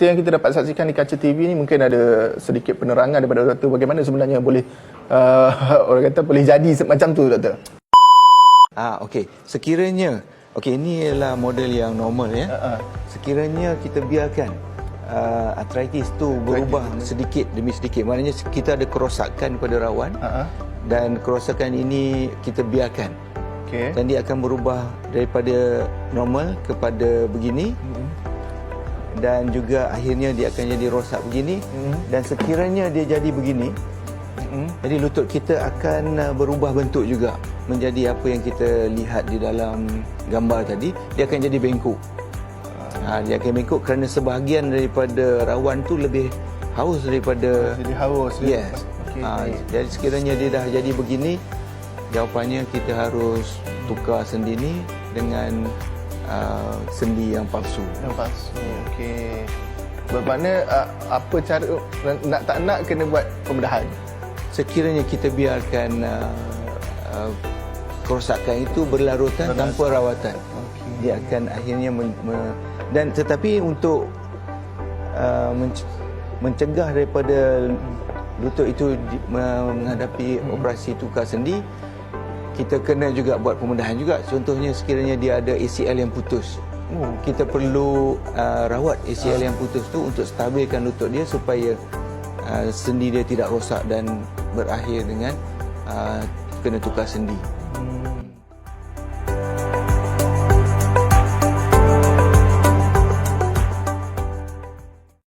seperti yang kita dapat saksikan di kaca TV ni, mungkin ada sedikit penerangan daripada doktor bagaimana sebenarnya boleh orang kata boleh jadi macam tu, doktor. Okey. Sekiranya ini ialah model yang normal ya. Sekiranya kita biarkan arthritis tu berubah sedikit demi sedikit, maknanya kita ada kerosakan pada rawan dan kerosakan ini kita biarkan. Dan dia akan berubah daripada normal kepada begini. Dan juga akhirnya dia akan jadi rosak begini. Dan sekiranya dia jadi begini, jadi lutut kita akan berubah bentuk juga menjadi apa yang kita lihat di dalam gambar tadi. Dia akan jadi bengkok. Dia akan bengkok kerana sebahagian daripada rawan tu lebih haus daripada jadi haus. Yes. Jadi sekiranya dia dah jadi begini, jawapannya kita harus tukar sendi ni dengan sendi yang palsu. Yang palsu. Okey. Bermakna apa cara nak tak nak kena buat pembedahan. Sekiranya kita biarkan kerosakan itu berlarutan tanpa rawatan, dia akan akhirnya dan tetapi untuk mencegah daripada lutut itu menghadapi operasi tukar sendi, kita kena juga buat pembedahan juga. Contohnya sekiranya dia ada ACL yang putus, kita perlu rawat ACL yang putus tu untuk stabilkan lutut dia supaya sendi dia tidak rosak dan berakhir dengan kena tukar sendi.